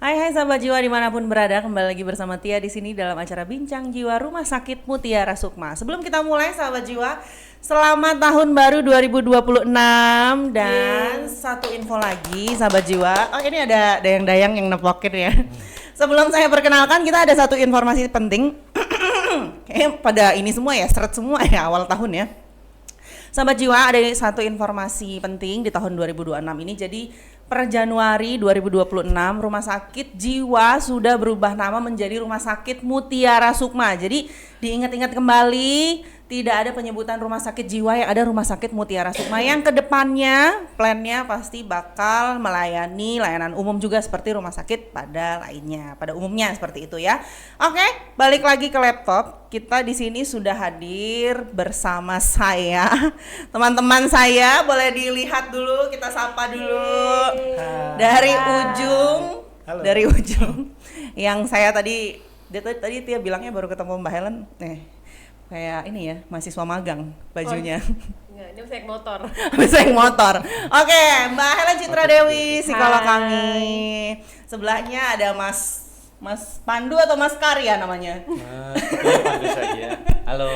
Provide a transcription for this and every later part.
Hai sahabat jiwa dimanapun berada, kembali lagi bersama Tia di sini dalam acara Bincang Jiwa Rumah Sakit Mutiara Sukma. Sebelum kita mulai sahabat jiwa, selamat tahun baru 2026 dan satu info lagi sahabat jiwa. Oh ini ada dayang-dayang yang nepokin ya. Sebelum saya perkenalkan, kita ada satu informasi penting. Kayaknya pada ini semua ya, seret semua ya awal tahun ya. Sahabat jiwa, ada satu informasi penting di tahun 2026 ini. Jadi per Januari 2026 Rumah Sakit Jiwa sudah berubah nama menjadi Rumah Sakit Mutiara Sukma. Jadi diingat-ingat kembali, tidak ada penyebutan Rumah Sakit Jiwa, yang ada Rumah Sakit Mutiara Sukma, yang kedepannya plannya pasti bakal melayani layanan umum juga seperti rumah sakit pada umumnya seperti itu ya. Oke, balik lagi ke laptop. Kita di sini sudah hadir bersama saya. Teman-teman saya boleh dilihat dulu, kita sapa dulu. Dari ujung. Halo. Dari ujung yang saya tadi dia bilangnya baru ketemu Mbak Helen. Kayak ini ya, mahasiswa magang bajunya. Enggak, dia bisa naik motor. Bisa naik motor. Oke, Mbak Helen Citra Dewi, psikolog kami. Sebelahnya ada Mas Pandu atau Mas Karya namanya? Pandu saja. Halo.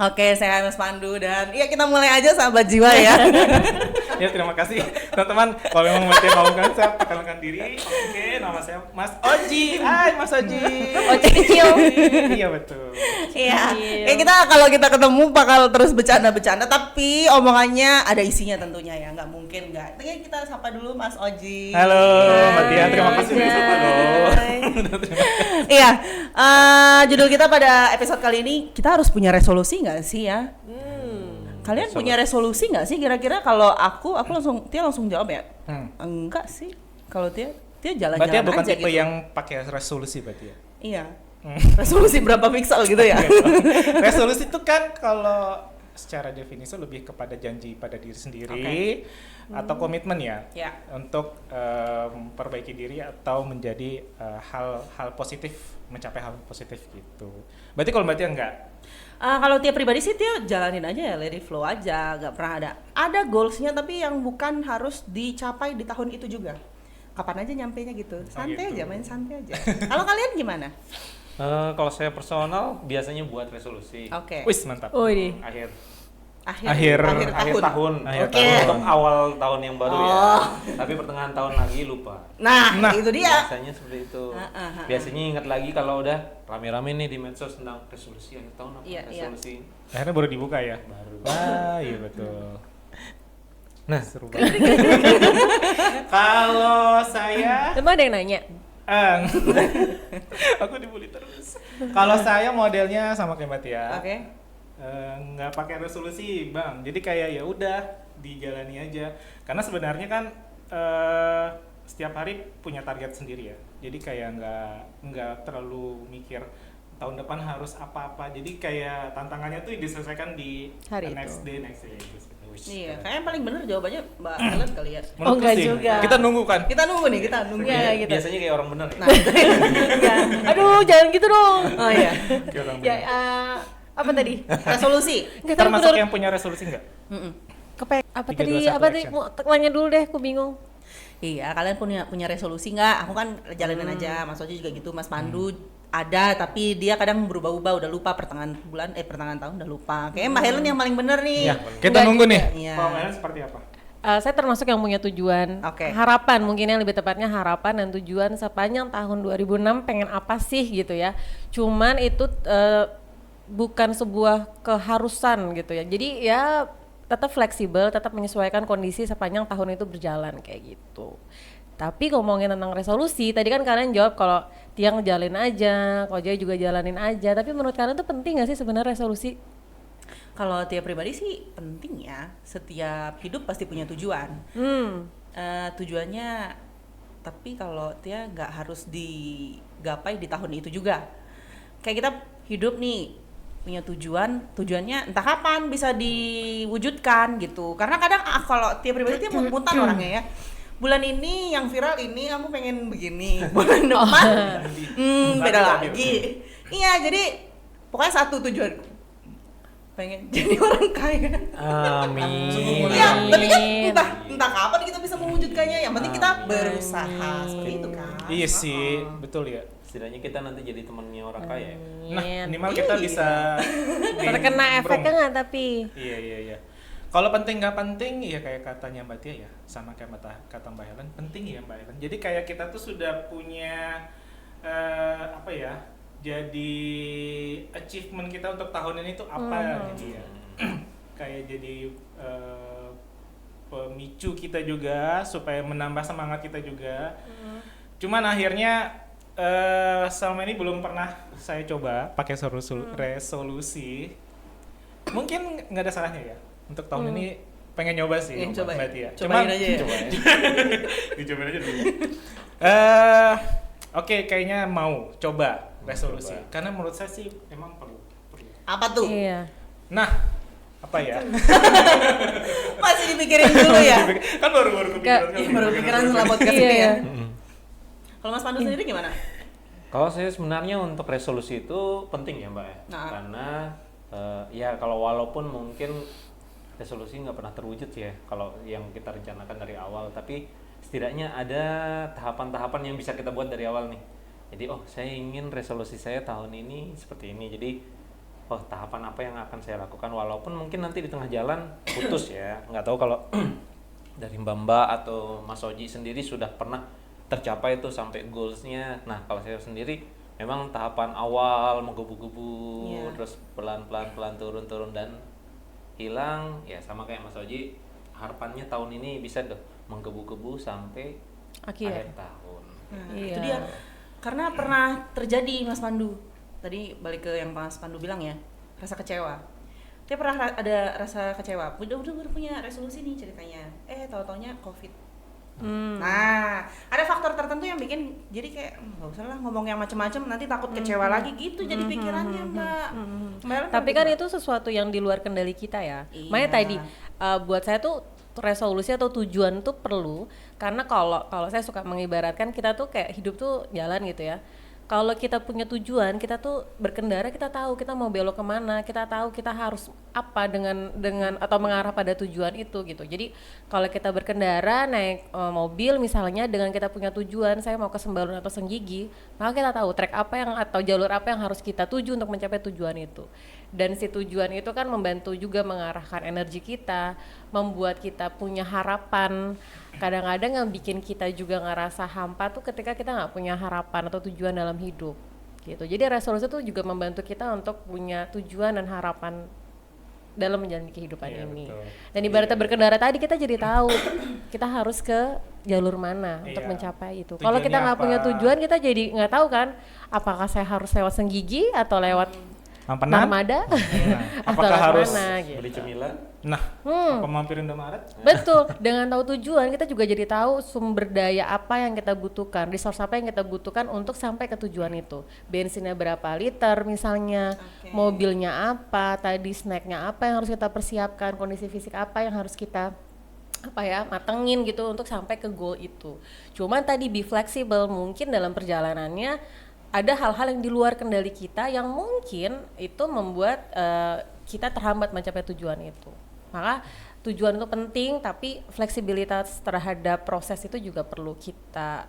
Oke, saya Mas Pandu dan iya kita mulai aja sahabat jiwa ya. Ya terima kasih teman-teman. Kalau memang mau kan saya perkenalkan diri. Oke, nama saya Mas Oji. Hai Mas Oji. Oji kecil. Iya betul. Iya. Kalau kita ketemu bakal terus bercanda-bercanda, tapi omongannya ada isinya tentunya ya, nggak mungkin nggak. Tapi kita sapa dulu Mas Oji. Halo Mbak Tia, terima kasih sudah sapa loh. Iya, judul kita pada episode kali ini, kita harus punya resolusi nggak sih ya? Kalian punya resolusi nggak sih? Kira-kira kalau aku langsung jawab ya. Enggak sih. Kalau Tia jalan-jalan aja. Mbak Tia bukan tipe gitu. yang pakai resolusi Mbak Tia. Iya. Resolusi berapa piksel gitu ya? Resolusi itu kan kalau secara definisi lebih kepada janji pada diri sendiri atau komitmen ya, untuk memperbaiki diri atau menjadi hal positif, mencapai hal positif gitu. Berarti kalau Mbak Tia enggak? Kalau Tia pribadi sih Tia jalanin aja ya, let it flow aja, nggak pernah ada goalsnya, tapi yang bukan harus dicapai di tahun itu juga. Kapan aja nyampenya gitu, santai aja, main santai aja. Kalau kalian gimana? Kalau saya personal biasanya buat resolusi. Oke. Wis mantap. Oh ini. Akhir tahun Oke. untuk awal tahun yang baru ya. Tapi pertengahan tahun lagi lupa. Nah, itu dia. Biasanya seperti itu. Biasanya ingat lagi kalau udah rame-rame nih di medsos tentang resolusi akhir tahun apa resolusi. Akhirnya baru dibuka ya? Baru. Iya betul. Nah, Seru banget. Kalau saya Emang ada yang nanya? aku dibully terus. Kalau saya modelnya sama kayak Mbak Tia. Oke. Nggak pakai resolusi Bang, jadi kayak ya udah dijalani aja, karena sebenarnya kan setiap hari punya target sendiri ya, jadi kayak nggak terlalu mikir tahun depan harus apa-apa, jadi kayak tantangannya tuh diselesaikan di Hari next day gitu. Iya, kayaknya yang paling bener jawabannya Mbak Helen kali ya. Menurutku enggak sih, juga. kita nunggu kan. Kita nunggu nih. Iya, gitu. Biasanya kayak orang bener ya. Nah, Ya. Aduh, jangan gitu dong. oh iya. Kayak orang Ya, bener. apa tadi? Resolusi. Enggak tahu Termasuk yang punya resolusi nggak? apa 3, tadi? 2, 1, Apa tadi? action. Mau tanya dulu deh, aku bingung. Iya, kalian punya resolusi nggak? Aku kan jalanin aja, Mas Oji juga gitu, Mas Pandu ada, tapi dia kadang berubah-ubah, udah lupa pertengahan tahun udah lupa. Kayaknya Mbak Helen yang paling bener nih. Ya, kita Enggak nunggu juga. nih. Iya. Kalau kalian seperti apa? Saya termasuk yang punya tujuan, Oke. harapan, mungkin yang lebih tepatnya harapan dan tujuan sepanjang tahun 2006 pengen apa sih gitu ya. Cuman itu bukan sebuah keharusan gitu ya. Jadi ya tetap fleksibel, tetap menyesuaikan kondisi sepanjang tahun itu berjalan kayak gitu. Tapi ngomongin tentang resolusi, tadi kan kalian jawab kalau Tia ngejalanin aja, kalau Jaya juga jalanin aja. Tapi menurut kalian tuh penting gak sih sebenarnya resolusi? Kalau Tia pribadi sih penting ya. Setiap hidup pasti punya tujuan. Tujuannya, tapi kalau Tia nggak harus digapai di tahun itu juga. Kayak kita hidup nih punya tujuannya entah kapan bisa diwujudkan gitu. Karena kadang kalau Tia pribadi Tia spontan orangnya ya. Bulan ini yang viral ini kamu pengen begini, bulan depan beda lagi. Iya, jadi pokoknya satu tujuan, pengen jadi orang kaya. Amin. Iya, tapi kan entah kapan kita bisa mewujudkan enggaknya, yang penting kita berusaha seperti itu kan. Iya sih, betul ya. Setidaknya kita nanti jadi temannya orang kaya. Nah, minimal kita bisa terkena nimbrung. efeknya nggak tapi Iya. Kalau penting nggak penting, ya kayak katanya Mbak Tia ya, sama kayak kata Mbak Helen, penting ya Mbak Helen. Jadi kayak kita tuh sudah punya apa ya? Jadi achievement kita untuk tahun ini tuh apa gitu ya. Kayak jadi pemicu kita juga supaya menambah semangat kita juga. Cuman akhirnya selama ini belum pernah saya coba pakai resolusi. Mungkin nggak ada salahnya ya. Untuk tahun ini pengen nyoba sih, coba Mbak Tia. Cobain aja ya. Dicobain aja dulu. Oke, kayaknya mau coba resolusi. Karena menurut saya sih emang perlu. Apa tuh? iya. Nah, apa ya? Masih dipikirin dulu ya. Kan baru kepikiran. Baru kepikiran setelah podcast Iya, ini ya. iya. Kalau Mas Pandu sendiri gimana? Kalau saya sebenarnya untuk resolusi itu penting ya Mbak ya. Nah. Karena ya kalau walaupun mungkin resolusi nggak pernah terwujud ya kalau yang kita rencanakan dari awal, tapi setidaknya ada tahapan-tahapan yang bisa kita buat dari awal nih. Jadi saya ingin resolusi saya tahun ini seperti ini. Jadi tahapan apa yang akan saya lakukan, walaupun mungkin nanti di tengah jalan putus ya. Nggak tahu kalau dari Mbak atau Mas Oji sendiri sudah pernah tercapai itu sampai goalsnya. Nah kalau saya sendiri memang tahapan awal menggebu-gebu, terus pelan-pelan turun dan hilang ya, sama kayak Mas Oji, harapannya tahun ini bisa menggebu-gebu sampai akhir tahun. Itu dia. Karena pernah terjadi Mas Pandu. Tadi balik ke yang Mas Pandu bilang ya, rasa kecewa. Dia pernah ada rasa kecewa. Udah punya resolusi nih ceritanya. Tahu-taunya COVID. Nah, ada faktor tertentu yang bikin jadi kayak nggak usah lah ngomong yang macam-macam, nanti takut kecewa lagi gitu jadi pikirannya Mbak. Tapi kan itu sesuatu yang di luar kendali kita ya. Makanya tadi buat saya tuh resolusi atau tujuan tuh perlu, karena kalau saya suka mengibaratkan kita tuh kayak hidup tuh jalan gitu ya. Kalau kita punya tujuan, kita tuh berkendara, kita tahu kita mau belok kemana, kita tahu kita harus apa dengan atau mengarah pada tujuan itu gitu. Jadi kalau kita berkendara naik mobil misalnya dengan kita punya tujuan, saya mau ke Sembalun atau Senggigi, maka kita tahu trek apa yang atau jalur apa yang harus kita tuju untuk mencapai tujuan itu. Dan si tujuan itu kan membantu juga mengarahkan energi kita, membuat kita punya harapan. Kadang-kadang yang bikin kita juga ngerasa hampa tuh ketika kita nggak punya harapan atau tujuan dalam hidup gitu. Jadi resolusi tuh juga membantu kita untuk punya tujuan dan harapan dalam menjalani kehidupan ini. Betul. Dan ibaratnya berkendara tadi kita jadi tahu kita harus ke jalur mana untuk mencapai itu. Kalau kita nggak punya tujuan, kita jadi nggak tahu kan apakah saya harus lewat Senggigi atau lewat Narmada apakah harus gitu. Beli cemilan? Nah, apa mampir Indomaret? Betul, dengan tahu tujuan kita juga jadi tahu sumber daya apa yang kita butuhkan, resource apa yang kita butuhkan untuk sampai ke tujuan itu. Bensinnya berapa liter misalnya, mobilnya apa, tadi snacknya apa yang harus kita persiapkan, kondisi fisik apa yang harus kita matengin gitu untuk sampai ke goal itu. Cuman tadi be flexible, mungkin dalam perjalanannya ada hal-hal yang di luar kendali kita yang mungkin itu membuat kita terhambat mencapai tujuan itu. Maka tujuan itu penting, tapi fleksibilitas terhadap proses itu juga perlu kita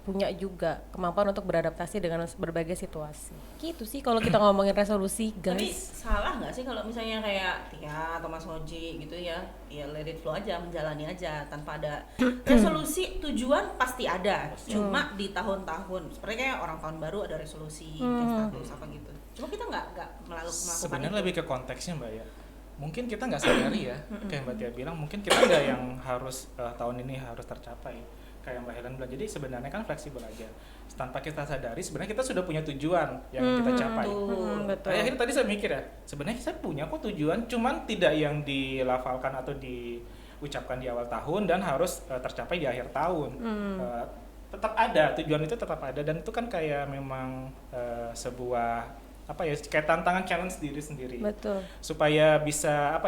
punya juga, kemampuan untuk beradaptasi dengan berbagai situasi. Gitu sih kalau kita ngomongin resolusi, guys. Tapi salah nggak sih kalau misalnya kayak Tia atau Mas Hoji gitu ya let it flow aja, menjalani aja tanpa ada resolusi. Tujuan pasti ada, cuma di tahun-tahun seperti kayak orang tahun baru ada resolusi status apa gitu. Cuma kita nggak melakukan Sebenarnya itu. lebih ke konteksnya Mbak ya. Mungkin kita nggak sadari ya, kayak Mbak Tia bilang, mungkin kita nggak yang harus tahun ini harus tercapai, kayak Mbak Helen bilang. Jadi sebenarnya kan fleksibel aja. Tanpa kita sadari, sebenarnya kita sudah punya tujuan yang kita capai. Betul. Akhirnya tadi saya mikir ya, sebenarnya saya punya kok tujuan, cuman tidak yang dilafalkan atau diucapkan di awal tahun dan harus tercapai di akhir tahun. Tetap ada, tujuan itu tetap ada, dan itu kan kayak memang sebuah kayak tantangan challenge diri sendiri. Betul. Supaya bisa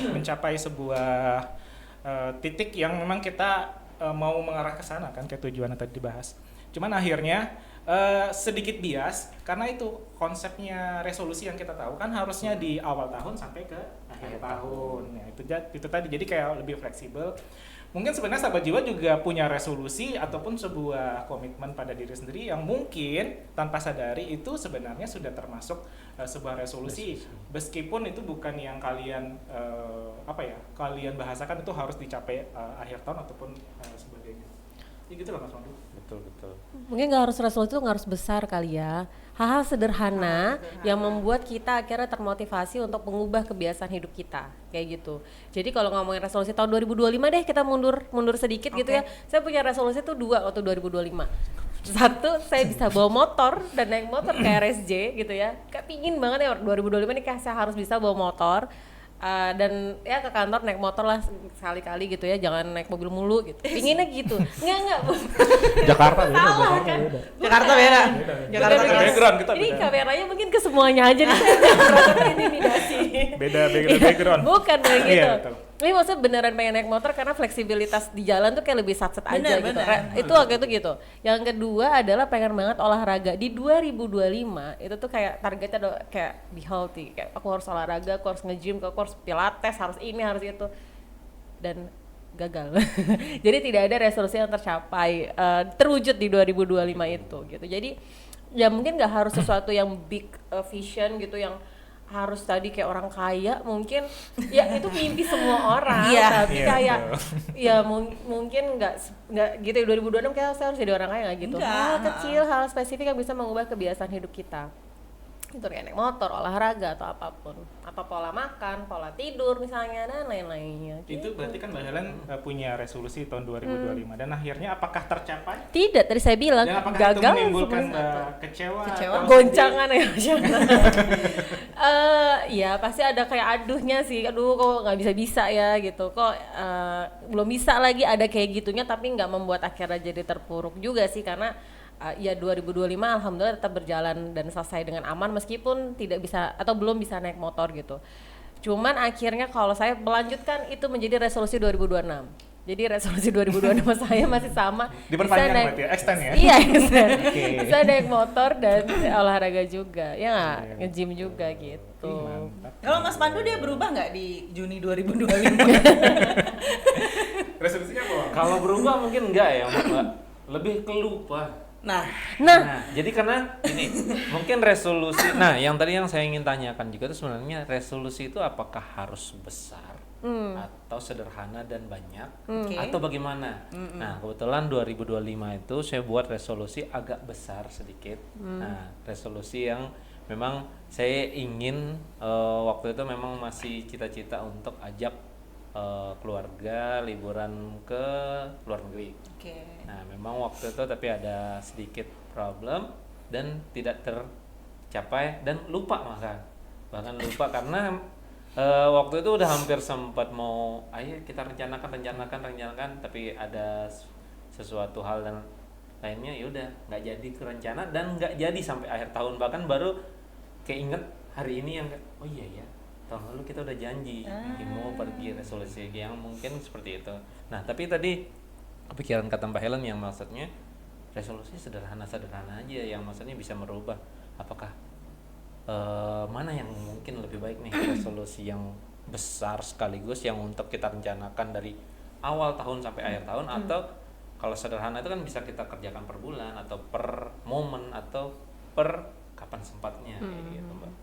mencapai sebuah titik yang memang kita mau mengarah ke sana kan, kayak tujuan yang tadi dibahas. Cuman akhirnya sedikit bias karena itu konsepnya resolusi yang kita tahu kan harusnya di awal tahun sampai ke akhir tahun. Ya, itu tadi, jadi kayak lebih fleksibel. mungkin sebenarnya sahabat jiwa juga punya resolusi ataupun sebuah komitmen pada diri sendiri yang mungkin tanpa sadari itu sebenarnya sudah termasuk sebuah resolusi, meskipun itu bukan yang kalian kalian bahasakan itu harus dicapai akhir tahun ataupun sebagainya. Ya gitu lah Mas Pandu. Betul. Mungkin nggak harus resolusi itu nggak harus besar kali ya. Hal-hal sederhana yang membuat kita akhirnya termotivasi untuk mengubah kebiasaan hidup kita kayak gitu. Jadi kalau ngomongin resolusi tahun 2025 deh, kita mundur sedikit gitu ya. Saya punya resolusi tuh 2 waktu 2025. Satu, saya bisa bawa motor dan naik motor ke RSJ gitu ya. Kayak pingin banget ya 2025 ini kayak saya harus bisa bawa motor. Dan ya ke kantor naik motor lah sekali-kali gitu ya, jangan naik mobil mulu gitu. Pinginnya gitu. Enggak. Jakarta beda, Salah kan? Jakarta beda. Jakarta Beda beda. background kita Ini beda. kameranya mungkin ke semuanya aja nih, saya merasa terintimidasi. Beda background. Bukan kayak gitu. Iya, betul. Ini maksudnya beneran pengen naik motor karena fleksibilitas di jalan tuh kayak lebih satset aja Bener, gitu. bener. Itu waktu itu gitu. Yang kedua adalah pengen banget olahraga. Di 2025 itu tuh kayak targetnya kayak be healthy. Kayak aku harus olahraga, aku harus nge-gym, aku harus pilates, harus ini, harus itu. Dan gagal. Jadi tidak ada resolusi yang tercapai, terwujud di 2025 itu gitu. Jadi ya mungkin nggak harus sesuatu yang big vision gitu yang harus tadi kayak orang kaya, mungkin ya itu mimpi semua orang. Iya. Tapi Iya, kayak betul. ya mungkin nggak gitu ya, 2026 kayak saya harus jadi orang kaya nggak gitu. Enggak. Hal kecil, hal spesifik yang bisa mengubah kebiasaan hidup kita. Itu kayak naik motor, olahraga atau apapun, atau pola makan, pola tidur misalnya dan lain-lainnya. Itu gitu. berarti kan Mbak Helen punya resolusi tahun 2025 dan akhirnya apakah tercapai? Tidak, tadi saya bilang Dan apakah gagal itu menimbulkan semua. kecewa? Kecewa? atau Goncangan ya ya pasti ada kayak aduhnya sih, aduh kok nggak bisa ya gitu, kok belum bisa lagi, ada kayak gitunya, tapi nggak membuat akhirnya jadi terpuruk juga sih, karena ya 2025 alhamdulillah tetap berjalan dan selesai dengan aman meskipun tidak bisa atau belum bisa naik motor gitu. Cuman akhirnya kalau saya melanjutkan itu menjadi resolusi 2026. Jadi resolusi 2026 saya masih sama. Diperpanjang Bisa naik- berarti ya, extend ya? Iya, extend. Oke. Bisa naik motor dan olahraga juga. Ya nggak? Nge-gym juga gitu. Mantap. Kalau Mas Pandu dia berubah nggak di Juni 2025? Resolusinya apa? Bang? Kalau berubah mungkin enggak ya, Mbak. Lebih kelupa. Nah, Nah, Jadi karena ini mungkin resolusi. Nah, yang tadi yang saya ingin tanyakan juga itu sebenarnya resolusi itu apakah harus besar atau sederhana dan banyak Oke. atau bagaimana? Nah, kebetulan 2025 itu saya buat resolusi agak besar sedikit. Nah, resolusi yang memang saya ingin waktu itu memang masih cita-cita untuk ajak keluarga liburan ke luar negeri. oke. Nah, memang waktu itu tapi ada sedikit problem dan tidak tercapai dan lupa bahkan lupa karena waktu itu udah hampir sempat mau ayo kita rencanakan tapi ada sesuatu hal dan lainnya, ya udah nggak jadi kerencana dan nggak jadi sampai akhir tahun, bahkan baru keinget hari ini yang oh iya ya tahun lalu kita udah janji mau pergi resolusi yang mungkin seperti itu. Nah, tapi tadi kepikiran kata Mbak Helen yang maksudnya resolusi sederhana aja yang maksudnya bisa merubah. Apakah mana yang mungkin lebih baik nih, resolusi yang besar sekaligus yang untuk kita rencanakan dari awal tahun sampai akhir tahun, atau kalau sederhana itu kan bisa kita kerjakan per bulan atau per momen atau per kapan sempatnya kayak gitu, Mbak.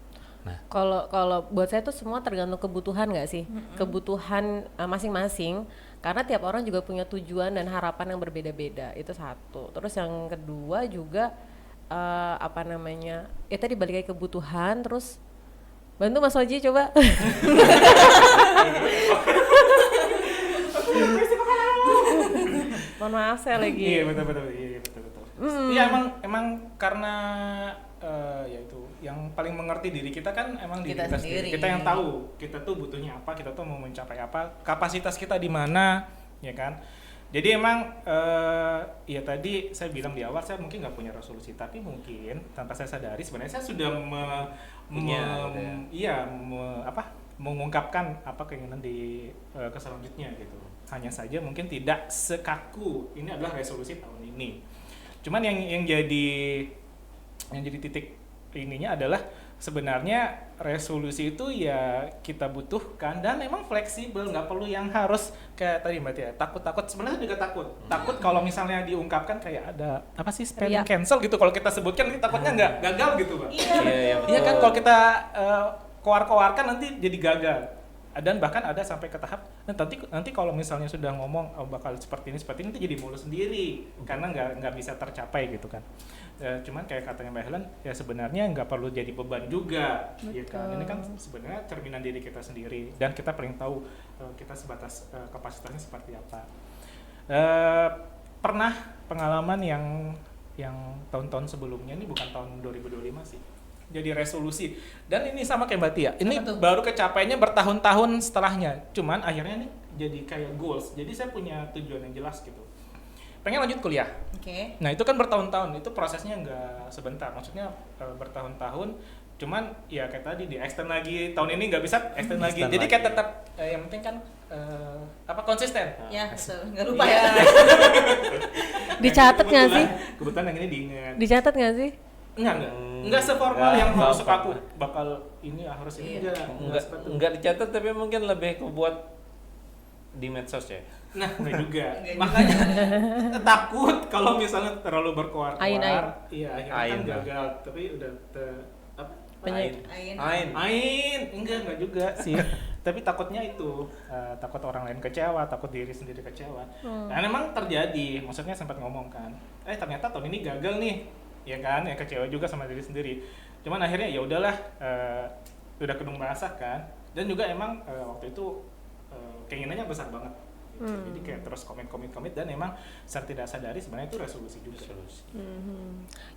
Nah, kalau buat saya tuh semua tergantung kebutuhan nggak sih? Kebutuhan masing-masing, karena tiap orang juga punya tujuan dan harapan yang berbeda-beda, itu satu. Terus yang kedua juga apa namanya? Ya tadi balik lagi kebutuhan, terus bantu Mas Oji coba. Mohon maaf saya lagi. Iya betul. Iya emang karena ya itu yang paling mengerti diri kita kan emang diri Kita kita sendiri. sendiri. Kita yang tahu kita tuh butuhnya apa, kita tuh mau mencapai apa, kapasitas kita di mana, ya kan. Jadi emang ya tadi saya bilang di awal saya mungkin nggak punya resolusi, tapi mungkin tanpa saya sadari sebenarnya saya sudah mengungkapkan apa keinginan di ke selanjutnya gitu. Hanya saja mungkin tidak sekaku ini adalah resolusi tahun ini. Cuman yang jadi titik ininya adalah sebenarnya resolusi itu ya kita butuhkan dan memang fleksibel, nggak perlu yang harus kayak tadi Mbak Tia, takut-takut sebenarnya juga takut kalau misalnya diungkapkan kayak ada apa sih spelling Iya. cancel gitu, kalau kita sebutkan ini takutnya nggak gagal gitu Mbak. Iya. Iya, Iya kan, betul. kalau kita koar-koarkan nanti jadi gagal. Dan bahkan ada sampai ke tahap nanti kalau misalnya sudah ngomong bakal seperti ini itu jadi mulu sendiri karena nggak bisa tercapai gitu kan. Cuman kayak katanya Mbak Helen ya sebenarnya nggak perlu jadi beban juga, ya kan. Ini kan sebenarnya cerminan diri kita sendiri dan kita paling tahu kita sebatas kapasitasnya seperti apa. Pernah pengalaman yang tahun-tahun sebelumnya, ini bukan tahun 2025 sih, jadi resolusi, dan ini sama kayak Mbak Tia, ini Apa tuh? baru kecapainya bertahun-tahun setelahnya, cuman akhirnya nih jadi kayak goals, jadi saya punya tujuan yang jelas gitu, pengen lanjut kuliah. Oke. Nah itu kan bertahun-tahun, itu prosesnya nggak sebentar, maksudnya bertahun-tahun, cuman ya kayak tadi di extend lagi, tahun ini nggak bisa extend lagi, Extend jadi lagi. kayak tetap yang penting kan konsisten. Ya, betul. Nggak lupa Iya. ya. Dicatat nggak sih? Kebetulan yang ini diingat. Dicatat nggak sih? Enggak seformal Enggak, yang enggak harus aku apa-apa. bakal ini harus ini Iya. enggak seperti itu. Enggak dicatat tapi mungkin lebih ke buat di medsos ya. Nah, enggak juga. Enggak Makanya takut kalau misalnya terlalu berkoar-koar. Ain. Iya, akhirnya Ain, kan Bang. gagal. Tapi udah apa? Banyak. Ain. Enggak juga sih. Tapi takutnya itu takut orang lain kecewa, takut diri sendiri kecewa. Nah, memang terjadi. Maksudnya sempat ngomong kan. Ternyata tahun ini gagal nih. Ya kan, ya kecewa juga sama diri sendiri. Cuman akhirnya ya udahlah, udah kedung basah kan. Dan juga emang waktu itu keinginannya besar banget. Gitu. Jadi kayak terus komit dan emang secara tidak sadari sebenarnya itu resolusi juga.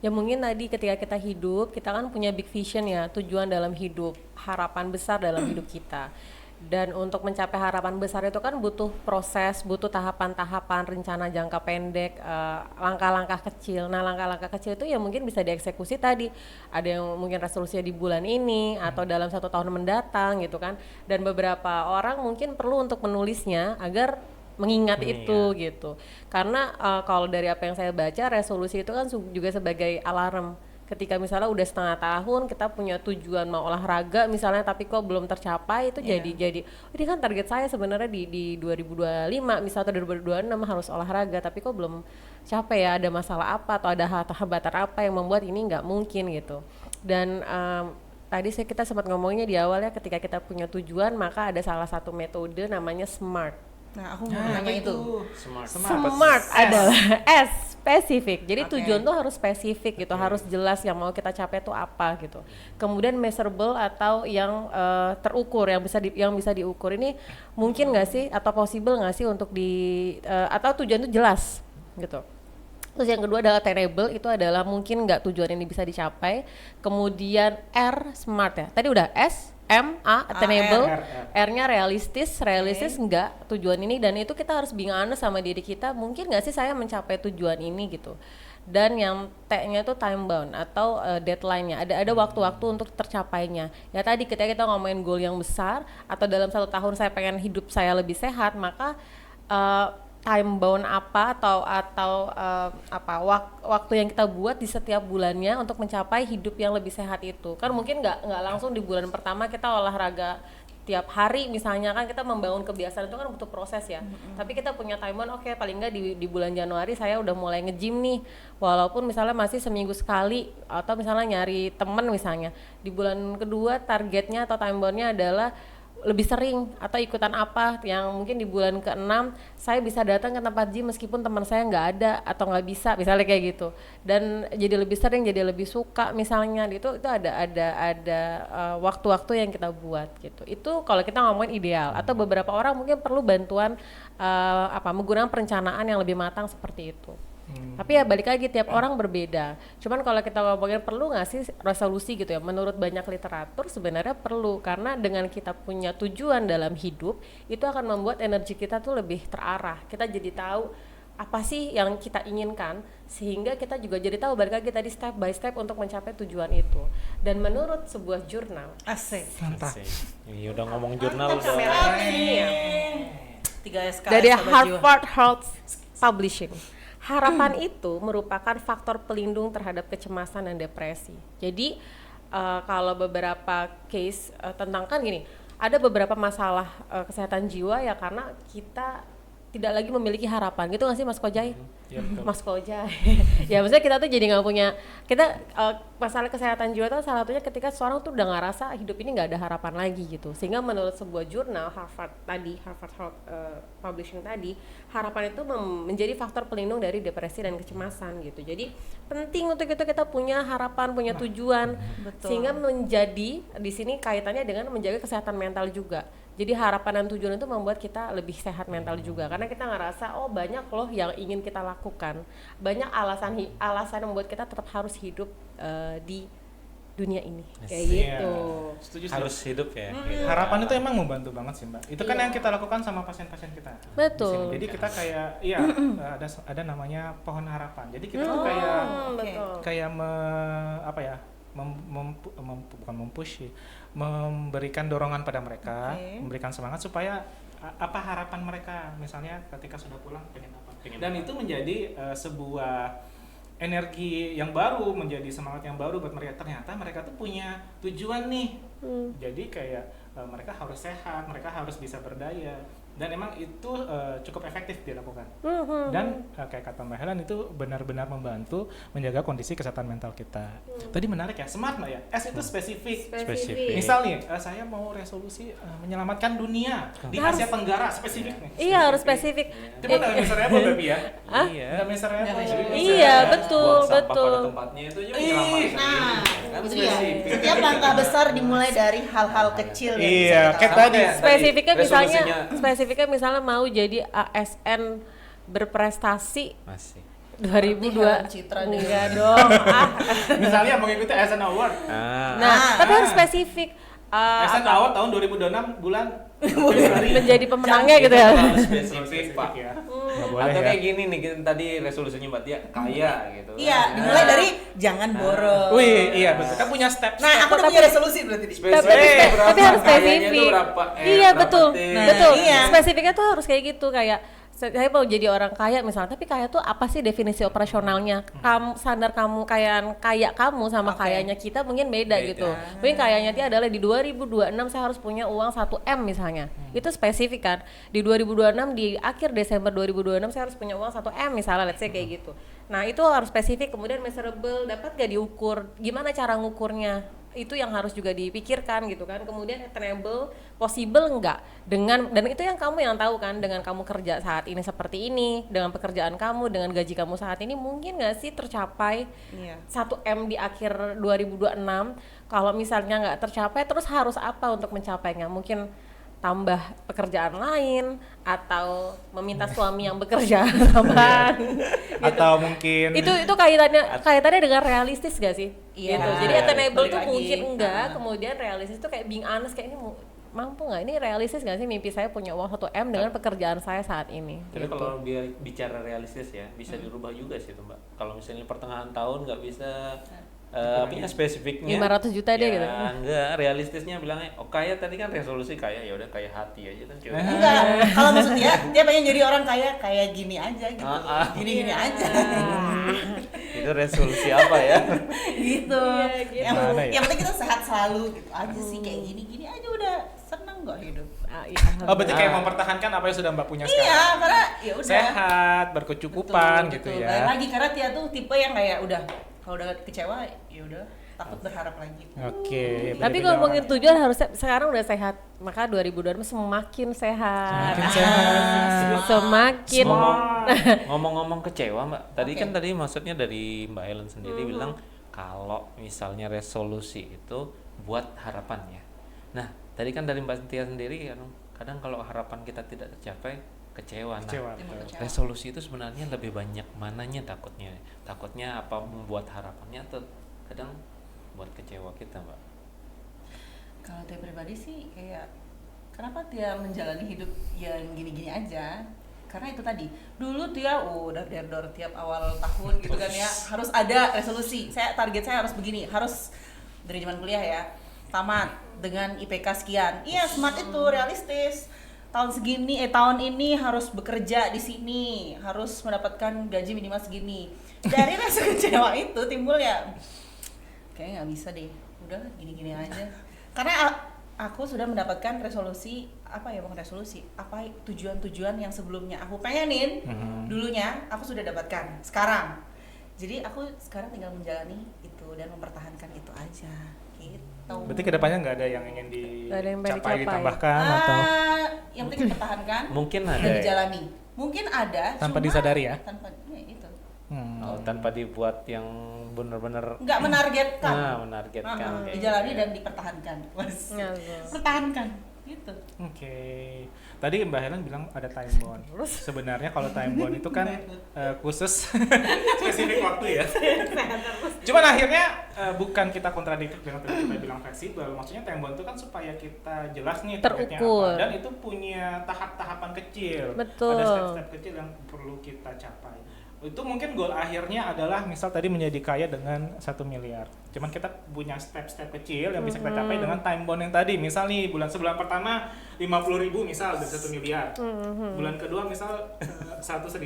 Ya mungkin tadi ketika kita hidup, kita kan punya big vision ya, tujuan dalam hidup, harapan besar dalam hidup kita. Dan untuk mencapai harapan besar itu kan butuh proses, butuh tahapan-tahapan, rencana jangka pendek, langkah-langkah kecil. Nah langkah-langkah kecil itu ya mungkin bisa dieksekusi tadi. Ada yang mungkin resolusinya di bulan ini atau dalam 1 tahun mendatang gitu kan. Dan beberapa orang mungkin perlu untuk menulisnya agar mengingat itu gitu. Karena kalau dari apa yang saya baca, resolusi itu kan juga sebagai alarm. Ketika misalnya udah setengah tahun kita punya tujuan mau olahraga misalnya tapi kok belum tercapai, itu jadi ini kan target saya sebenarnya di 2025 misalnya atau 2026 harus olahraga tapi kok belum capai ya, ada masalah apa atau ada hambatan apa yang membuat ini nggak mungkin gitu. Dan tadi kita sempat ngomongnya di awal ya, ketika kita punya tujuan maka ada salah satu metode namanya SMART. Nah, aku mau nanya itu. Smart adalah S, spesifik. Jadi Oke. tujuan tuh harus spesifik gitu, harus jelas yang mau kita capai itu apa gitu. Kemudian measurable atau yang terukur, yang bisa diukur. Ini mungkin nggak sih atau possible nggak sih untuk atau tujuan itu jelas gitu. Terus yang kedua adalah attainable, itu adalah mungkin nggak tujuan ini bisa dicapai. Kemudian R, smart ya. Tadi udah S, M, A, attainable, R-nya realistis enggak tujuan ini, dan itu kita harus being honest sama diri kita, mungkin nggak sih saya mencapai tujuan ini gitu. Dan yang T-nya itu time bound atau deadline-nya, ada waktu-waktu untuk tercapainya. Ya tadi ketika kita ngomongin goal yang besar atau dalam 1 tahun saya pengen hidup saya lebih sehat, maka time bound apa atau waktu yang kita buat di setiap bulannya untuk mencapai hidup yang lebih sehat itu. Kan mungkin nggak langsung di bulan pertama kita olahraga tiap hari misalnya, kan kita membangun kebiasaan itu kan butuh proses ya. Tapi kita punya time bound, oke, paling nggak di bulan Januari saya udah mulai nge-gym nih, walaupun misalnya masih seminggu sekali, atau misalnya nyari temen misalnya. Di bulan kedua targetnya atau time boundnya adalah lebih sering atau ikutan apa yang mungkin di bulan ke-6 saya bisa datang ke tempat gym meskipun teman saya nggak ada atau nggak bisa misalnya kayak gitu, dan jadi lebih sering, jadi lebih suka misalnya itu ada waktu-waktu yang kita buat gitu. Itu kalau kita ngomongin ideal, atau beberapa orang mungkin perlu bantuan menggunakan perencanaan yang lebih matang seperti itu. Tapi ya balik lagi, tiap orang berbeda. Cuman kalau kita ngomongin perlu nggak sih resolusi gitu ya, menurut banyak literatur sebenarnya perlu, karena dengan kita punya tujuan dalam hidup itu akan membuat energi kita tuh lebih terarah. Kita jadi tahu apa sih yang kita inginkan, sehingga kita juga jadi tahu balik lagi tadi step by step untuk mencapai tujuan itu. Dan menurut sebuah jurnal, Asik. Iya udah ngomong jurnal udah. kamera sini ya, 3SK dari Sobat Jiwa. Harvard Health Publishing. Harapan itu merupakan faktor pelindung terhadap kecemasan dan depresi. Jadi kalau beberapa case tentang kan gini, ada beberapa masalah kesehatan jiwa ya karena kita tidak lagi memiliki harapan gitu nggak sih Mas Kojai? Ya, betul. Mas Kojai. Ya maksudnya kita tuh jadi nggak punya, kita masalah kesehatan jiwa tuh salah satunya ketika seorang tuh udah ngerasa hidup ini nggak ada harapan lagi gitu. Sehingga menurut sebuah jurnal Harvard Health Publishing tadi, harapan itu menjadi faktor pelindung dari depresi dan kecemasan gitu. Jadi penting untuk itu kita punya harapan, punya tujuan, Betul. sehingga menjadi di sini kaitannya dengan menjaga kesehatan mental juga. Jadi harapan dan tujuan itu membuat kita lebih sehat mental juga karena kita ngerasa oh banyak loh yang ingin kita lakukan, banyak alasan yang membuat kita tetap harus hidup di dunia ini kayak gitu. Iya, setuju sih. Harus hidup ya. gitu. Harapan itu emang membantu banget sih Mbak. Itu kan Iya. yang kita lakukan sama pasien-pasien kita. Betul. di sini. Jadi kita kayak ada namanya pohon harapan. Jadi kita tuh kayak Betul. kayak bukan mempush sih, memberikan dorongan pada mereka, Oke. memberikan semangat supaya apa harapan mereka misalnya ketika sudah pulang pengen apa. Dan itu menjadi sebuah energi yang baru, menjadi semangat yang baru buat mereka. Ternyata mereka tuh punya tujuan nih. Jadi kayak mereka harus sehat, mereka harus bisa berdaya. Dan emang itu cukup efektif dilakukan. Dan kayak kata Mbak Helen itu benar-benar membantu menjaga kondisi kesehatan mental kita. Tadi menarik ya, smart Mbak ya. S itu spesifik. Spesifik. Misal nih, saya mau resolusi menyelamatkan dunia di Asia Tenggara, spesifik nih. Iya harus spesifik. Itu kan nggak misalnya apa Baby ya? Iya. Nggak misalnya apa? Iya betul Buang sampah betul. pada tempatnya itu juga menyelamatkan Nah, diri, kan itu dia. spesifik. Setiap langkah besar dimulai dari hal-hal kecil yang Iya, bisa kita kayak lakukan. tadi. Spesifiknya misalnya mau jadi ASN berprestasi Masih. 2002 Citra nih. enggak dong. Misalnya mengikuti ASN Award. Nah, tapi harus spesifik. ASN Apa? Award tahun 2026 bulan Februari. Menjadi pemenangnya gitu ya. Harus spesifik Pak. ya. Nggak boleh Atau ya. kayak gini nih, kita tadi resolusinya Mbak Tia kaya gitu. Iya, kan. dimulai dari jangan boros. Wih, iya betul. Kan punya step. Nah, aku udah punya resolusi berarti di Spesifik. Tapi berapa, harus kayanya spesifik. itu berapa Iya berapa betul, T. Nah, betul. iya. Spesifiknya tuh harus kayak gitu kayak saya mau jadi orang kaya misalnya, tapi kaya tuh apa sih definisi operasionalnya? Kamu standar kamu kaya kamu sama kayanya kita mungkin beda gitu. Mungkin kayanya dia adalah di 2026 saya harus punya uang 1 M misalnya. Itu spesifik kan. Di 2026 di akhir Desember 2026 saya harus punya uang 1 M misalnya, let's say kayak gitu. Nah, itu harus spesifik, kemudian measurable, dapat gak diukur? Gimana cara ngukurnya? Itu yang harus juga dipikirkan gitu kan. Kemudian attainable, possible enggak dengan, dan itu yang kamu yang tahu kan, dengan kamu kerja saat ini seperti ini, dengan pekerjaan kamu, dengan gaji kamu saat ini, mungkin nggak sih tercapai Iya. 1 M di akhir 2026? Kalau misalnya nggak tercapai, terus harus apa untuk mencapainya? Mungkin tambah pekerjaan lain atau meminta suami yang bekerja tambahan gitu. Atau mungkin itu kaitannya dengan realistis gak sih? Iya. Gitu. Jadi attainable Balik tuh lagi. mungkin enggak, kemudian realistis tuh kayak being honest, kayak ini mampu nggak? Ini realistis nggak sih mimpi saya punya uang 1 M dengan pekerjaan saya saat ini? Tapi Gitu. kalau bicara realistis ya, bisa dirubah juga sih tuh Mbak. Kalau misalnya pertengahan tahun nggak bisa punya spesifiknya 500 juta deh ya, gitu. Enggak, realistisnya bilangnya oh kaya tadi kan resolusi kaya, ya udah kaya hati aja kan. Enggak, kalau maksudnya dia pengen jadi orang kaya kayak gini aja gitu. Gini-gini aja. Itu resolusi apa ya? gitu. Iya, gitu. Mana ya? Yang penting kita sehat selalu gitu aja sih, kayak gini-gini aja udah seneng kok hidup. Iya. Oh, berarti kayak mempertahankan apa yang sudah Mbak punya sekarang. Iya, karena ya udah Sehat, berkecukupan Betul, gitu betul. ya. Balik lagi karena Tia tuh tipe yang kayak udah kalau udah kecewa ya udah takut berharap lagi. Oke. Tapi beda-beda ngomongin orang. tujuan harusnya sekarang udah sehat, maka 2020 semakin sehat. Semakin sehat. Semakin Ngomong-ngomong kecewa Mbak, tadi Oke. kan tadi maksudnya dari Mbak Ellen sendiri bilang kalau misalnya resolusi itu buat harapan ya. Nah, tadi kan dari Mbak Tia sendiri kadang kalau harapan kita tidak tercapai kecewa. Nah, Kecewa, Timbul betul. kecewa. resolusi itu sebenarnya lebih banyak mananya takutnya? Takutnya apa membuat harapannya atau kadang buat kecewa kita Mbak? Kalau Tia pribadi sih kayak kenapa Tia menjalani hidup yang gini-gini aja? Karena itu tadi, dulu Tia udah dor tiap awal tahun gitu kan ya, harus ada resolusi. Target saya harus begini, harus dari zaman kuliah ya, tamat dengan IPK sekian. Iya, smart itu realistis. Tahun ini harus bekerja di sini, harus mendapatkan gaji minimal segini. Dari rasa kecewa itu timbul ya, kayaknya nggak bisa deh. udah gini-gini aja. Karena aku sudah mendapatkan resolusi bukan resolusi, tujuan-tujuan yang sebelumnya aku pengenin dulunya aku sudah dapatkan sekarang. Jadi aku sekarang tinggal menjalani itu dan mempertahankan itu aja gitu. Berarti kedepannya nggak ada yang ingin Nggak ada yang pengen dicapai, dicapai. ditambahkan atau Yang penting dipertahankan Mungkin dan ada ya? dijalani. Mungkin ada Tanpa cuma disadari ya? Tanpa itu. Oh, tanpa dibuat yang benar-benar Nggak menargetkan. menargetkan kayak Dijalani gitu ya. dan dipertahankan. Ya, so. Pertahankan gitu. Oke. Tadi Mbak Helen bilang ada time bond. Sebenarnya kalau time bond itu kan khusus spesifik waktu ya. Cuman akhirnya bukan kita kontradiktif dengan tadi kita bilang fleksibel. Maksudnya time bond itu kan supaya kita jelas nih targetnya Terukur. apa. Dan itu punya tahap-tahapan kecil. Betul. Ada step-step kecil yang perlu kita capai. Itu mungkin goal akhirnya adalah misal tadi menjadi kaya dengan 1 miliar. Cuman kita punya step-step kecil yang bisa kita capai dengan time bond yang tadi. Misal nih sebulan pertama 50.000 misal dari 1 miliar. Bulan kedua misal 100.000.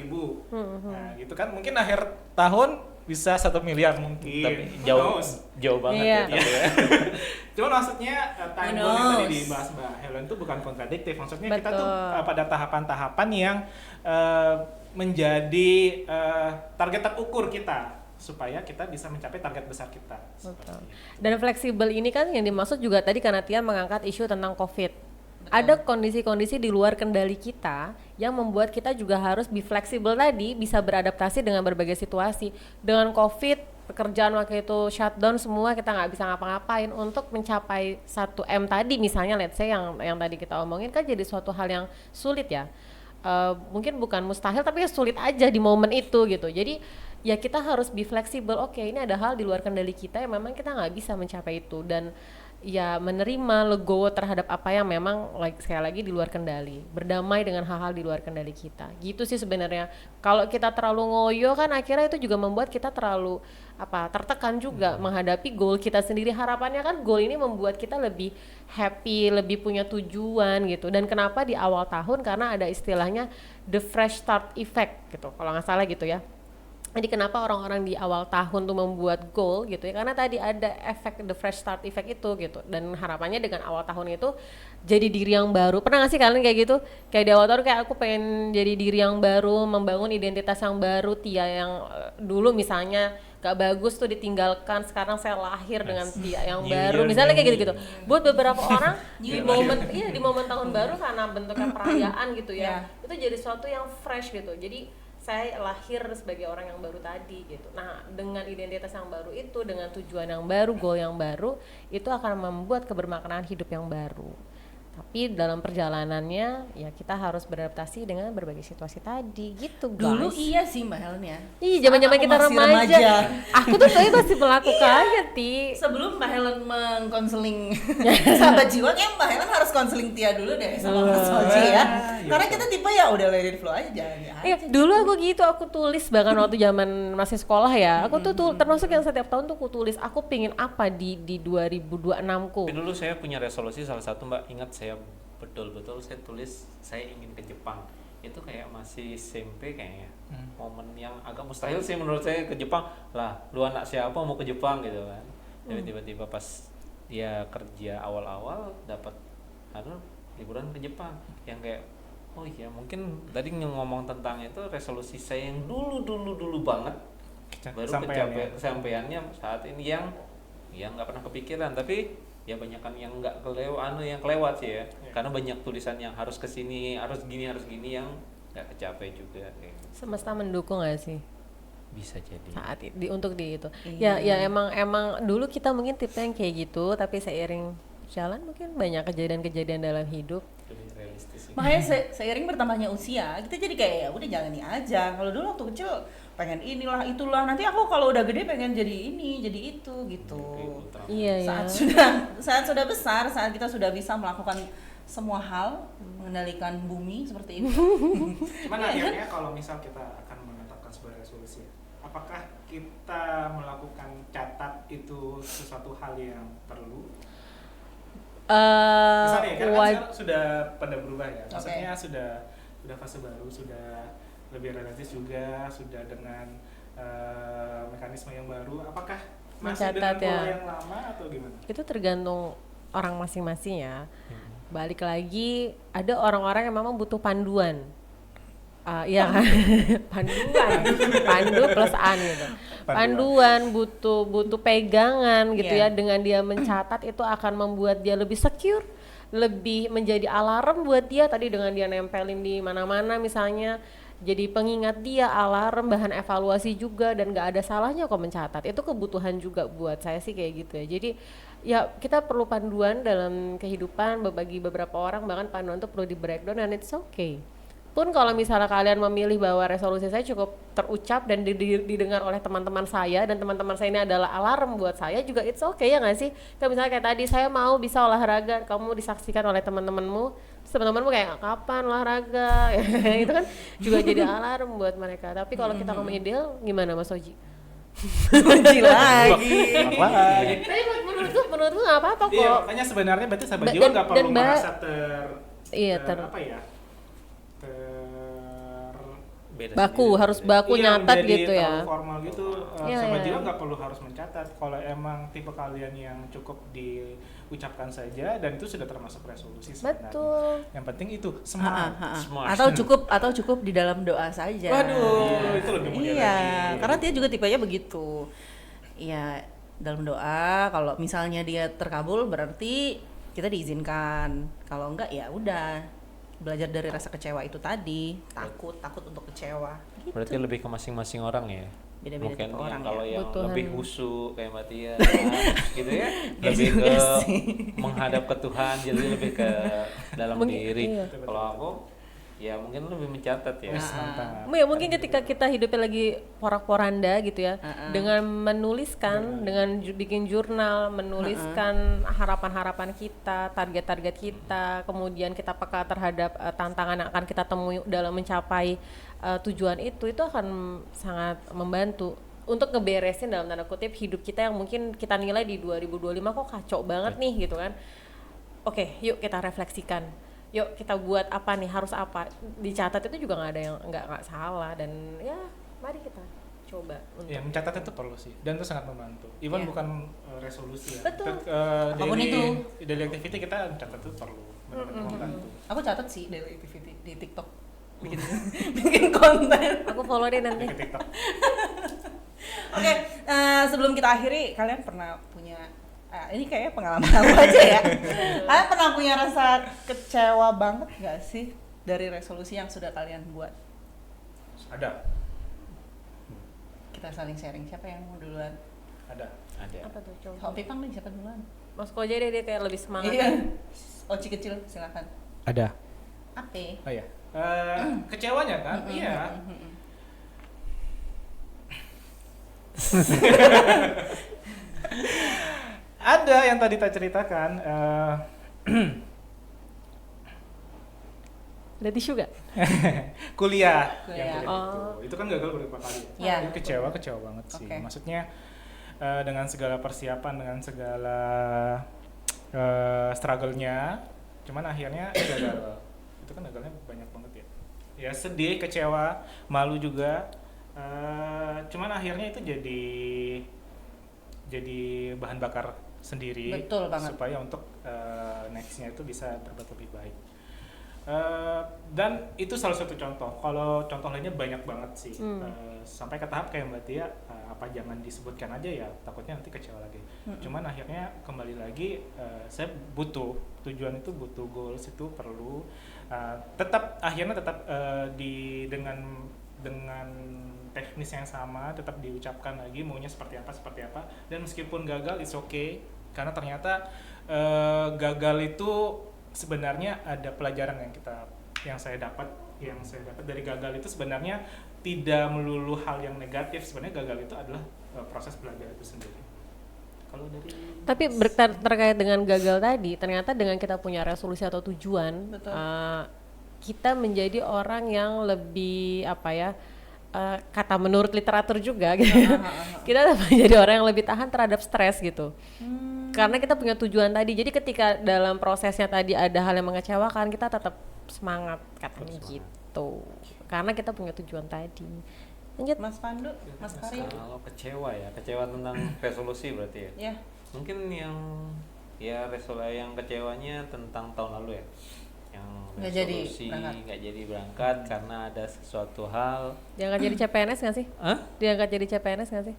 Nah, gitu kan mungkin akhir tahun bisa 1 miliar mungkin. Tapi Who jauh knows? jauh banget Iya. ya tapi ya. Cuman maksudnya time Who bond yang tadi knows? dibahas Mbak Helen itu bukan kontradiktif. Maksudnya kita Betul. tuh pada tahapan-tahapan yang menjadi target terukur kita supaya kita bisa mencapai target besar kita. Betul. Dan fleksibel ini kan yang dimaksud juga tadi karena Tia mengangkat isu tentang COVID. Ada kondisi-kondisi di luar kendali kita yang membuat kita juga harus be fleksibel tadi, bisa beradaptasi dengan berbagai situasi. Dengan COVID, pekerjaan waktu itu shutdown semua, kita nggak bisa ngapa-ngapain untuk mencapai 1M tadi misalnya, let's say yang tadi kita omongin kan jadi suatu hal yang sulit ya. Mungkin bukan mustahil tapi ya sulit aja di momen itu gitu. Jadi ya kita harus be fleksibel. Oke, ini ada hal di luar kendali kita yang memang kita nggak bisa mencapai itu, dan ya menerima, legowo terhadap apa yang memang sekali lagi di luar kendali, berdamai dengan hal-hal di luar kendali kita. Gitu sih sebenarnya. Kalau kita terlalu ngoyo kan akhirnya itu juga membuat kita terlalu tertekan juga menghadapi goal kita sendiri. Harapannya kan goal ini membuat kita lebih happy, lebih punya tujuan gitu. Dan kenapa di awal tahun? Karena ada istilahnya the fresh start effect gitu, kalau nggak salah gitu ya. Jadi kenapa orang-orang di awal tahun tuh membuat goal gitu ya, karena tadi ada efek the fresh start effect itu gitu. Dan harapannya dengan awal tahun itu jadi diri yang baru. Pernah gak sih kalian kayak gitu? Kayak di awal tahun kayak aku pengen jadi diri yang baru, membangun identitas yang baru. Tia yang dulu misalnya gak bagus tuh ditinggalkan, sekarang saya lahir dengan Tia yang baru, misalnya kayak gitu-gitu. Buat beberapa orang di momen tahun baru karena bentuknya perayaan gitu ya, itu jadi sesuatu yang fresh gitu. Jadi saya lahir sebagai orang yang baru tadi gitu. Nah, dengan identitas yang baru itu, dengan tujuan yang baru, goal yang baru, itu akan membuat kebermaknaan hidup yang baru. Tapi dalam perjalanannya ya kita harus beradaptasi dengan berbagai situasi tadi gitu guys. Dulu iya sih Mbak Helen ya. Ih, zaman-zaman Aku kita masih remaja. Aku tuh tadi masih melakukannya, Ti. Sebelum Mbak Helen mengkonseling sahabat jiwa, kayak Mbak Helen harus konseling Tia dulu deh sama Mas Soji ya. Karena kita tipe ya udah let it flow aja, jalan aja. Iya, dulu aku gitu, aku tulis bahkan waktu zaman masih sekolah ya. Aku tuh termasuk yang setiap tahun tuh aku tulis aku pingin apa di 2026ku. Tapi dulu saya punya resolusi salah satu Mbak, ingat saya betul-betul saya tulis saya ingin ke Jepang. Itu kayak masih SMP kayaknya. Momen yang agak mustahil sih menurut saya ke Jepang. Lah, lu anak siapa mau ke Jepang gitu kan. Tapi tiba-tiba pas ya kerja awal-awal dapat liburan ke Jepang yang kayak oh iya mungkin tadi ngomong tentang itu resolusi saya yang dulu banget baru kesampaiannya saat ini yang nggak pernah kepikiran, tapi ya banyakan yang nggak kelewat sih ya. Karena banyak tulisan yang harus kesini, harus gini yang nggak kecapai juga kayak. Semesta mendukung gak sih? Bisa jadi Saat untuk di itu. Ya emang dulu kita mungkin tipe yang kayak gitu, tapi seiring jalan mungkin banyak kejadian-kejadian dalam hidup. lebih realistis sih. Makanya seiring bertambahnya usia, kita jadi kayak ya udah jalani aja. Kalau dulu waktu kecil pengen inilah itulah, nanti aku kalau udah gede pengen jadi ini, jadi itu gitu. Iya ya. Saat sudah besar, saat kita sudah bisa melakukan semua hal, mengendalikan bumi seperti itu. Cuman akhirnya kalau misal kita akan menetapkan sebuah resolusi, apakah kita melakukan catat itu sesuatu hal yang perlu? Misalnya kan sekarang sudah pada berubah ya, maksudnya sudah fase baru, sudah lebih realistis juga, sudah dengan mekanisme yang baru. Apakah Masih Mencatat dengan pola ya. yang lama atau gimana? Itu tergantung orang masing-masing ya. Balik lagi, ada orang-orang yang memang butuh panduan. Iya kan? Pandu plus an gitu. Panduan butuh pegangan gitu Iya. ya. Dengan dia mencatat itu akan membuat dia lebih secure, lebih menjadi alarm buat dia. Tadi dengan dia nempelin di mana-mana misalnya, jadi pengingat dia, alarm, bahan evaluasi juga, dan gak ada salahnya kok mencatat. Itu kebutuhan juga buat saya sih kayak gitu ya. Jadi ya kita perlu panduan dalam kehidupan bagi beberapa orang, bahkan panduan itu perlu di breakdown dan it's okay. Pun kalau misalnya kalian memilih bahwa resolusi saya cukup terucap dan didengar oleh teman-teman saya, dan teman-teman saya ini adalah alarm buat saya juga, it's okay ya nggak sih? Kayak misalnya kayak tadi, saya mau bisa olahraga, kamu disaksikan oleh teman-temanmu, terus teman-temanmu kayak kapan olahraga, itu kan juga jadi alarm buat mereka. Tapi kalau kita ngomong ideal, gimana Mas Oji? Lagi lagi. Lagi. Tapi menurutku nggak apa-apa kok. Iya, makanya sebenarnya berarti sahabat Ba- jiwa dan- nggak dan perlu ba- merasa Iya, ter- apa ya? Beda baku, sendiri. harus baku Iya, nyatat menjadi gitu ya. terlalu formal gitu. Iya, Sahabat iya. jiwa nggak perlu harus mencatat. Kalau emang tipe kalian yang cukup diucapkan saja, dan itu sudah termasuk resolusi sebenarnya. Betul. Yang penting itu semangat. Smart. Atau cukup di dalam doa saja. Waduh, itu lebih mudah Iya, lagi. karena dia juga tipenya begitu. Iya, dalam doa, kalau misalnya dia terkabul berarti kita diizinkan. Kalau enggak ya udah, belajar dari rasa kecewa itu tadi, takut untuk kecewa. Gitu. Berarti lebih ke masing-masing orang ya. Beda-beda Mungkin tipe yang orang kalau ya. yang Kebutuhan. lebih khusyuk kayak Mbak Tia gitu ya, Iya lebih juga ke sih. menghadap ke Tuhan, jadi lebih ke dalam Mungkin- diri. iya. Kalau aku ya mungkin lebih mencatat ya. Wes, mantap. Ya mungkin ketika kita hidupnya lagi porak-poranda gitu ya, dengan menuliskan, dengan bikin jurnal, menuliskan harapan-harapan kita, target-target kita, kemudian kita peka terhadap tantangan yang akan kita temui dalam mencapai tujuan itu akan sangat membantu untuk ngeberesin dalam tanda kutip hidup kita yang mungkin kita nilai di 2025 kok kacau banget nih gitu kan. Oke, yuk kita refleksikan. Yuk kita buat apa nih, harus apa, dicatat itu juga nggak ada yang nggak salah, dan ya mari kita coba untuk Ya, mencatat itu perlu sih, dan itu sangat membantu. Even Iya. bukan resolusi ya. Betul. Apapun itu. Daily activity kita mencatat itu perlu, benar-benar membantu. Aku catat sih daily activity di TikTok, bikin bikin konten. aku follow deh nanti. Ke TikTok. Oke, sebelum kita akhiri, kalian pernah punya ini kayaknya pengalaman aku aja ya. Kalian pernah punya rasa kecewa banget gak sih dari resolusi yang sudah kalian buat? Ada. Kita saling sharing, siapa yang mau duluan? Ada. Ada. Apa tuh coba? Sok Pipang nih, siapa duluan? Mas Koja deh, dia kayak lebih semangat. Iya. Oci kecil, silakan. Ada. Apa? Oh ya. Kecewanya kan? Iya. Ada yang tadi tak ceritakan. Ada tisu gak? Kuliah. Kuliah. Yang kuliah Oh. itu kan gagal beberapa kali ya. Iya. Itu kecewa banget sih. Oke. Maksudnya dengan segala persiapan, dengan segala struggle-nya, cuman akhirnya gagal. Itu kan gagalnya banyak banget ya. Ya sedih, kecewa, malu juga. Cuman akhirnya itu jadi bahan bakar sendiri. Betul banget. Supaya untuk next-nya itu bisa berbuat lebih baik. Dan itu salah satu contoh. Kalau contoh lainnya banyak banget sih. Sampai ke tahap kayak Mbak Tia, apa jangan disebutkan aja ya, takutnya nanti kecewa lagi. Cuman akhirnya kembali lagi, saya butuh tujuan, itu butuh goals, itu perlu akhirnya tetap dengan teknis yang sama, tetap diucapkan lagi maunya seperti apa, dan meskipun gagal it's okay, karena ternyata gagal itu sebenarnya ada pelajaran yang saya dapat dari gagal itu sebenarnya tidak melulu hal yang negatif. Sebenarnya gagal itu adalah proses belajar itu sendiri. Kalau dari Tapi terkait dengan gagal tadi, ternyata dengan kita punya resolusi atau tujuan, Betul. kita menjadi orang yang lebih kata menurut literatur juga gitu. Kita menjadi orang yang lebih tahan terhadap stres gitu. Karena kita punya tujuan tadi. Jadi ketika dalam prosesnya tadi ada hal yang mengecewakan, kita tetap semangat katanya gitu. Karena kita punya tujuan tadi. Lanjut. Mas Pandu, Mas Karim. Kalau kecewa ya, kecewa tentang resolusi berarti ya. Ya. Mungkin yang ya resolusi yang kecewanya tentang tahun lalu ya. Yang Nggak jadi resolusi berangkat. nggak jadi berangkat karena ada sesuatu hal. Diangkat jadi CPNS nggak sih? Hah? Diangkat jadi CPNS nggak sih?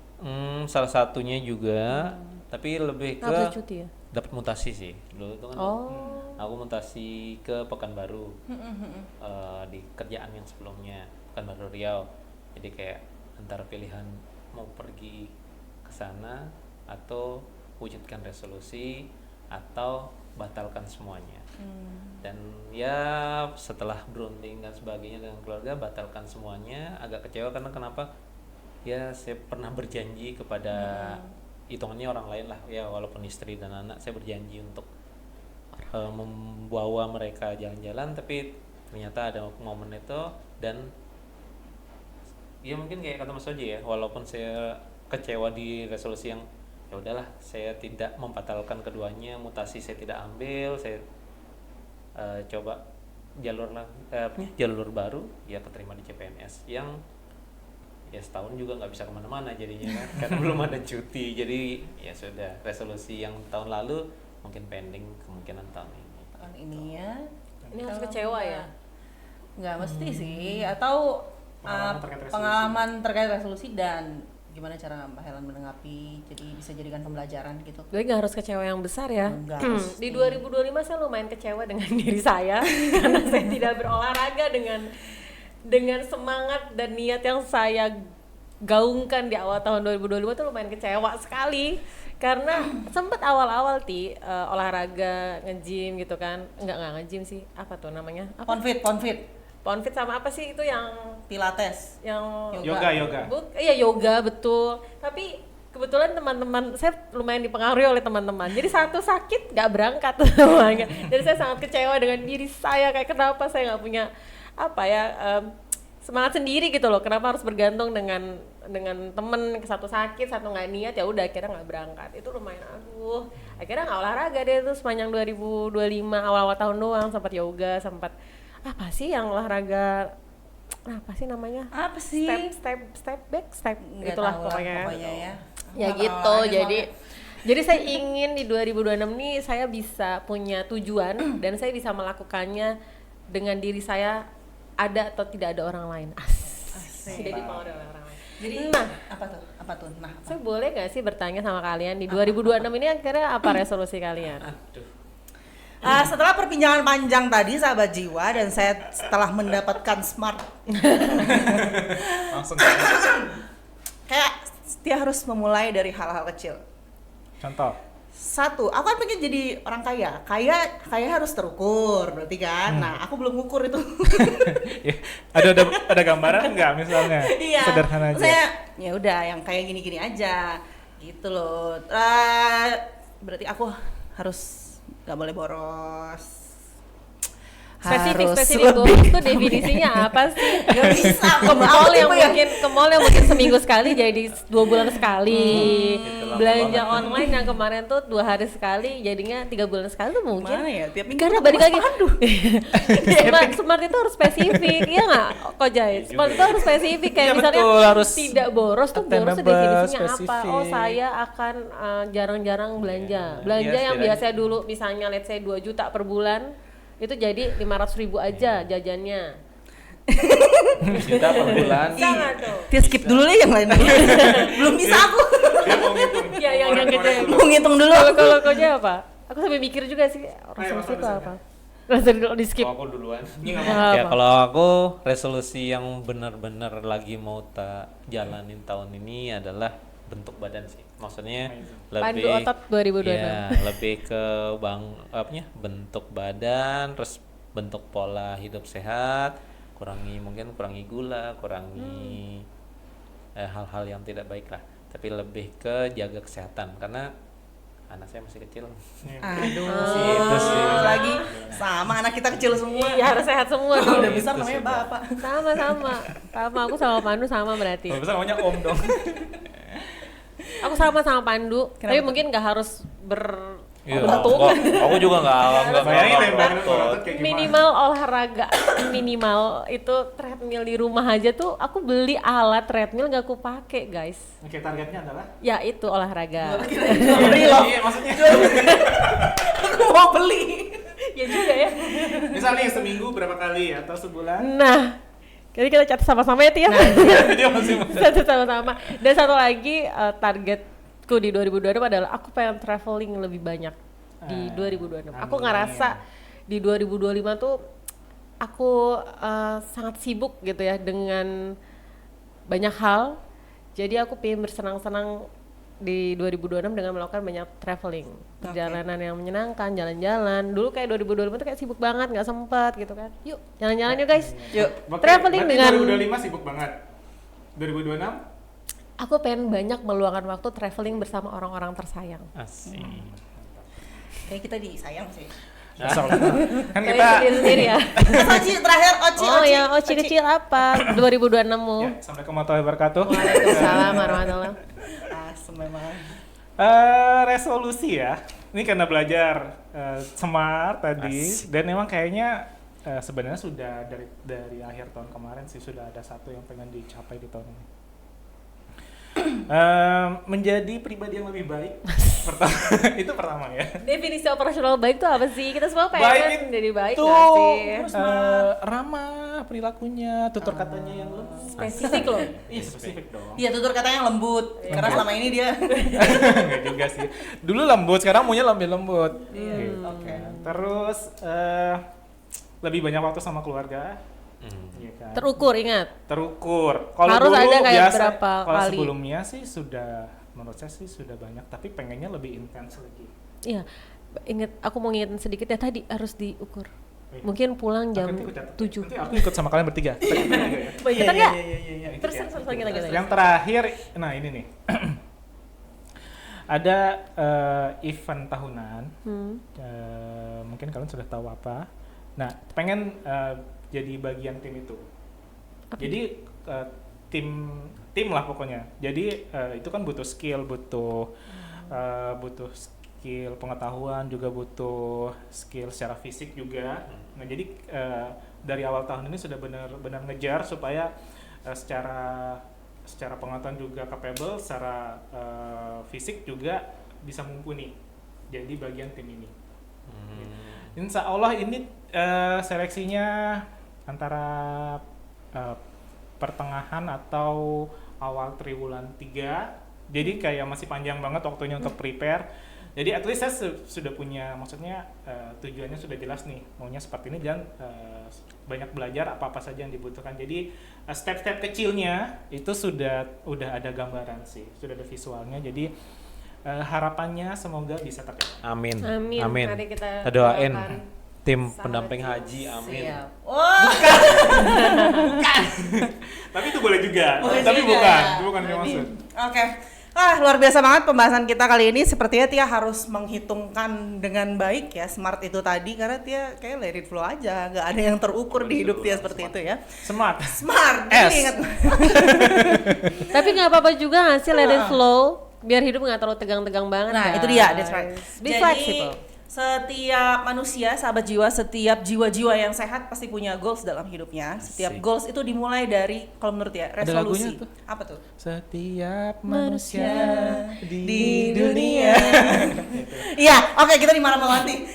Salah satunya juga, tapi lebih Nggak bisa ke cuti ya? dapat mutasi sih. Dulu itu kan Oh. aku mutasi ke Pekanbaru. Di kerjaan yang sebelumnya Pekanbaru Riau. Jadi kayak antara pilihan mau pergi ke sana atau wujudkan resolusi atau batalkan semuanya. Dan ya setelah berunding dan sebagainya dengan keluarga, batalkan semuanya. Agak kecewa karena kenapa? Ya saya pernah berjanji kepada hitungannya orang lain lah ya, walaupun istri dan anak, saya berjanji untuk membawa mereka jalan-jalan, tapi ternyata ada momen itu. Dan ya mungkin kayak kata Mas Oji ya, walaupun saya kecewa di resolusi yang ya udahlah, saya tidak membatalkan keduanya, mutasi saya tidak ambil, saya coba jalur baru, ya keterima di CPNS yang ya setahun juga nggak bisa kemana-mana jadinya kan karena belum ada cuti. Jadi ya sudah, resolusi yang tahun lalu mungkin pending kemungkinan tahun ini. Tahun ini ya. Ini harus Kalau kecewa nggak- ya? Nggak mesti sih, atau Pengalaman terkait resolusi. pengalaman terkait resolusi dan gimana cara Mbak Helen menanggapi, jadi bisa jadikan pembelajaran gitu. Jadi nggak harus kecewa yang besar ya. Nggak mesti. Di 2025 saya lumayan kecewa dengan diri saya karena saya tidak berolahraga dengan semangat dan niat yang saya gaungkan di awal tahun 2025 itu lumayan kecewa sekali karena sempat awal-awal olahraga nge-gym gitu kan. Nggak nge-gym sih, apa tuh namanya? Apa? Ponfit, Ponfit sama apa sih itu yang pilates, yang Yoga. Iya yoga betul. Tapi kebetulan teman-teman saya lumayan dipengaruhi oleh teman-teman. Jadi satu sakit nggak berangkat semuanya. Jadi saya sangat kecewa dengan diri saya, kayak kenapa saya nggak punya apa ya semangat sendiri gitu loh. Kenapa harus bergantung dengan temen, satu sakit, satu nggak niat, ya udah akhirnya nggak berangkat. Itu lumayan akhirnya nggak olahraga deh tuh sepanjang 2025, awal-awal tahun doang. Sempat yoga, sempat apa sih yang olahraga, apa sih namanya, apa sih? step back Nggak itulah tahu lah pokoknya ya. ya Nggak gitu. pernah olahraga Jadi saya ingin di 2026 nih saya bisa punya tujuan dan saya bisa melakukannya dengan diri saya, ada atau tidak ada orang lain. Asik. Tidak dipengaruhi oleh orang lain. Jadi Nah, apa tuh? Nah, apa? saya boleh nggak sih bertanya sama kalian di 2026 ini akhirnya apa resolusi kalian? Setelah perbincangan panjang tadi sahabat jiwa, dan saya setelah mendapatkan smart Langsung. kayak dia harus memulai dari hal-hal kecil. Contoh. Satu, aku kan pengen jadi orang kaya. Kaya harus terukur, berarti kan. Nah, aku belum ngukur itu. Ya, ada gambaran nggak misalnya? Iya. Sederhana aja. Saya ya udah yang kayak gini-gini aja. Gitu loh. Berarti aku harus nggak boleh boros. Spesifik Harus boros lebih. itu definisinya apa sih? Nggak bisa. Ke mall yang Tipe ya. mungkin seminggu sekali jadi 2 bulan sekali. Itu lama Belanja banget. online yang kemarin tuh 2 hari sekali jadinya 3 bulan sekali tuh mungkin. Mana ya? Tiap minggu Karena ketemu balik lagi. Mas Pandu. Smart itu harus spesifik, iya nggak? Kok Jai? Smart itu harus spesifik, kayak Iya, misalnya betul, harus tidak boros tuh, boros tuh attainable, definisinya apa? spesifik. Oh saya akan jarang-jarang belanja. Belanja Iya, yang setidaknya. biasa dulu misalnya let's say 2 juta per bulan, itu jadi 500.000 aja jajannya. Juta per bulan. Bisa nggak tuh? Dia skip dulu deh yang lain. Belum bisa aku. Dia mau ngitung. Ya yang gede. Mau ngitung dulu. Kalau Koja apa? Aku sampai mikir juga sih resolusi itu apa. Resolusi di skip. Kalau aku duluan. Ini nggak apa-apa. Ya kalau aku resolusi yang benar-benar lagi mau tak jalanin tahun ini adalah bentuk badan sih. Maksudnya Pandu lebih otot 2026. ya, lebih ke bentuk badan, terus bentuk pola hidup sehat, kurangi gula, kurangi hal-hal yang tidak baik lah. Tapi lebih ke jaga kesehatan karena anak saya masih kecil. Aduh, Itu sih. lagi sama anak kita kecil semua. Iya harus sehat semua Udah dong. besar Itu namanya sudah. bapak. Sama aku sama Pandu sama berarti. Kalau besar namanya Om dong. Aku sama Pandu, Kenapa tapi tuh? mungkin nggak harus Iya, aku juga nggak Bayangin ya, bayangin ngotot. otot kayak gimana. Minimal olahraga, minimal itu treadmill di rumah aja tuh aku beli alat treadmill nggak aku pakai guys. Oke, targetnya adalah? Ya itu olahraga. Beli loh. Iya, maksudnya. Aku mau beli. Ya juga ya. Misal nih seminggu berapa kali atau sebulan? Nah, jadi kita catat sama-sama ya Tia. Dia masih Catat sama-sama. Dan satu lagi targetku di 2026 adalah aku pengen traveling lebih banyak di 2026. Aku Amin. ngerasa di 2025 tuh aku sangat sibuk gitu ya dengan banyak hal. Jadi aku pengen bersenang-senang di 2026 dengan melakukan banyak traveling, perjalanan yang menyenangkan, jalan-jalan. Dulu kayak 2025 tuh kayak sibuk banget, nggak sempat gitu kan. Yuk, jalan-jalan yuk guys. Yuk. Traveling dengan- 2025 sibuk banget. 2026? Aku pengen banyak meluangkan waktu traveling bersama orang-orang tersayang. Asik. Kayak kita disayang sih. Kan Kayak kita diri sendiri ya. Oci terakhir, Oci. Oh ya, Oci kecil apa? 2026-mu. ya, Assalamualaikum warahmatullahi wabarakatuh. Waalaikumsalam warahmatullahi. Asem memang. Resolusi ya. Ini karena belajar smart tadi dan memang kayaknya sebenarnya sudah dari akhir tahun kemarin sih sudah ada satu yang pengen dicapai di tahun ini. Menjadi pribadi yang lebih baik. Itu pertama ya. Definisi operasional baik itu apa sih? Kita semua Baik pengen jadi baik itu nggak sih? ramah perilakunya, tutur katanya yang lembut. Spesifik loh. Iya spesifik dong. Iya, tutur katanya yang lembut. Karena selama ini dia Enggak juga sih. Dulu lembut, sekarang maunya lebih lembut. Gitu. Oke. Terus lebih banyak waktu sama keluarga. Iya kan? Terukur, ingat. Terukur. Kalau Harus dulu ada kayak biasa, berapa kalau kali. sebelumnya sih sudah, menurut saya sih sudah banyak, tapi pengennya lebih intens lagi. Iya. Ingat, aku mau ngingetin sedikit ya tadi harus diukur. Iya. Mungkin pulang jam Nanti aku catat. 7. Nanti aku ikut sama kalian bertiga. Kita nggak? Iya. Terus kita. Yang terakhir, nah ini nih. Ada event tahunan. Mungkin kalian sudah tahu apa. Nah, pengen jadi bagian tim itu. Jadi tim lah pokoknya. Jadi itu kan butuh skill, butuh skill pengetahuan, juga butuh skill secara fisik juga. Nah, jadi dari awal tahun ini sudah benar-benar ngejar supaya secara pengetahuan juga capable, secara fisik juga bisa mumpuni. Jadi bagian tim ini. Insya Allah ini seleksinya antara pertengahan atau awal triwulan 3. Jadi kayak masih panjang banget waktunya untuk prepare. Jadi at least saya sudah punya, maksudnya tujuannya sudah jelas nih, maunya seperti ini dan banyak belajar apa-apa saja yang dibutuhkan. Jadi step-step kecilnya itu udah ada gambaran sih, sudah ada visualnya. Jadi harapannya semoga bisa tercapai. Amin. Amin. Mari kita doain doakan. tim Sahabat pendamping Jiwa. haji, amin. Siap. Wah, Tapi itu boleh juga. boleh Tapi juga. bukan yang maksud. Oke. Luar biasa banget pembahasan kita kali ini. Sepertinya Tia harus menghitungkan dengan baik ya smart itu tadi, karena Tia kayak let it flow aja, nggak ada yang terukur di hidup Tia seperti itu ya. Smart. Smart. S. Jadi ingat. Tapi nggak apa-apa juga nggak sih let it flow, biar hidup nggak terlalu tegang-tegang banget. Nah, guys. itu dia, that's right. Be Jadi, flexible. setiap manusia, sahabat jiwa, setiap jiwa-jiwa yang sehat pasti punya goals dalam hidupnya. Setiap Asik. goals itu dimulai dari, kalau menurut ya, Ada lagunya resolusi. tuh. Apa tuh? Setiap Manusia manusia di dunia. Iya, oke, kita di malam melati.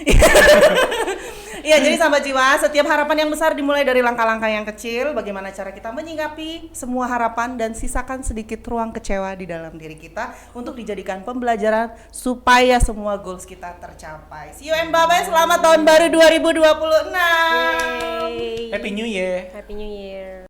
Iya, jadi sahabat jiwa, setiap harapan yang besar dimulai dari langkah-langkah yang kecil. Bagaimana cara kita menyikapi semua harapan dan sisakan sedikit ruang kecewa di dalam diri kita untuk dijadikan pembelajaran supaya semua goals kita tercapai. See you and bye-bye, selamat tahun baru 2026. Yay. Happy New Year. Happy New Year.